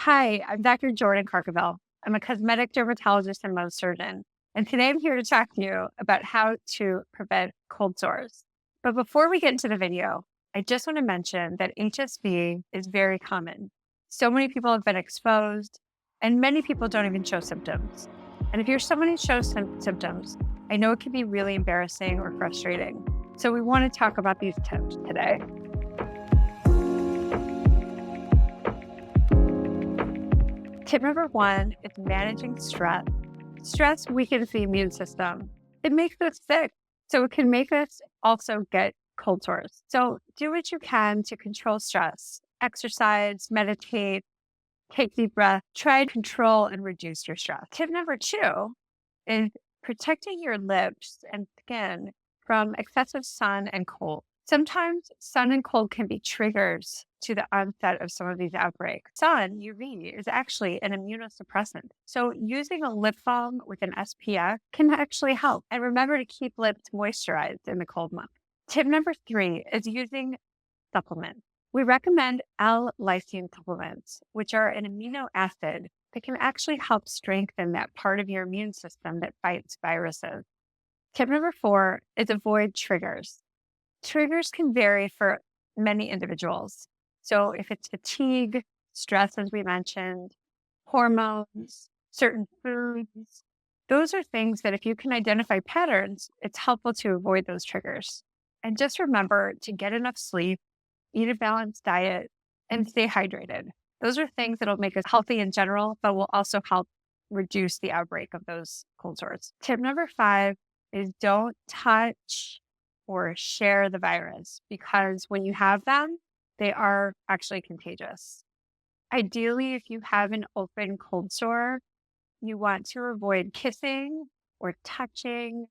Hi, I'm Dr. Jordan Carcaville. I'm a cosmetic dermatologist and Mohs surgeon, and today I'm here to talk to you about how to prevent cold sores. But before we get into the video, I just want to mention that HSV is very common. So many people have been exposed, and many people don't even show symptoms. And if you're someone who shows symptoms, I know it can be really embarrassing or frustrating. So we want to talk about these tips today. Tip number one is managing stress. Stress weakens the immune system. It makes us sick, so it can make us also get cold sores. So do what you can to control stress. Exercise, meditate, take deep breath. Try to control and reduce your stress. Tip number two is protecting your lips and skin from excessive sun and cold. Sometimes sun and cold can be triggers to the onset of some of these outbreaks. Sun, UV, is actually an immunosuppressant. So using a lip balm with an SPF can actually help. And remember to keep lips moisturized in the cold months. Tip number three is using supplements. We recommend L-lysine supplements, which are an amino acid that can actually help strengthen that part of your immune system that fights viruses. Tip number four is avoid triggers. Triggers can vary for many individuals. So if it's fatigue, stress, as we mentioned, hormones, certain foods, those are things that if you can identify patterns, it's helpful to avoid those triggers. And just remember to get enough sleep, eat a balanced diet, and stay hydrated. Those are things that'll make us healthy in general, but will also help reduce the outbreak of those cold sores. Tip number five is don't touch or share the virus, because when you have them, they are actually contagious. Ideally, if you have an open cold sore, you want to avoid kissing or touching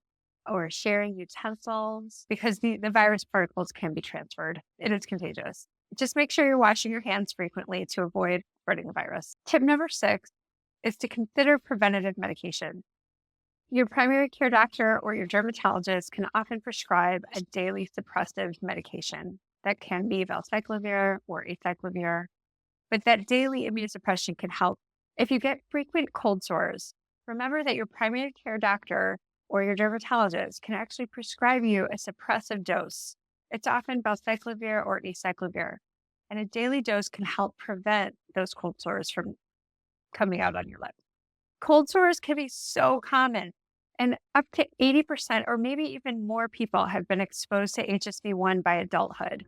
or sharing utensils because the virus particles can be transferred. It is contagious. Just make sure you're washing your hands frequently to avoid spreading the virus. Tip number six is to consider preventative medication. Your primary care doctor or your dermatologist can often prescribe a daily suppressive medication. That can be valacyclovir or acyclovir, but that daily immunosuppression can help. If you get frequent cold sores, remember that your primary care doctor or your dermatologist can actually prescribe you a suppressive dose. It's often valacyclovir or acyclovir, and a daily dose can help prevent those cold sores from coming out on your lips. Cold sores can be so common, and up to 80% or maybe even more people have been exposed to HSV-1 by adulthood.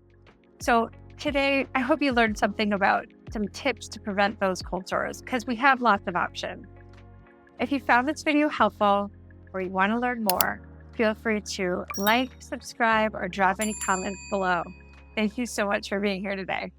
So today, I hope you learned something about some tips to prevent those cold sores, because we have lots of options. If you found this video helpful or you want to learn more, feel free to like, subscribe, or drop any comments below. Thank you so much for being here today.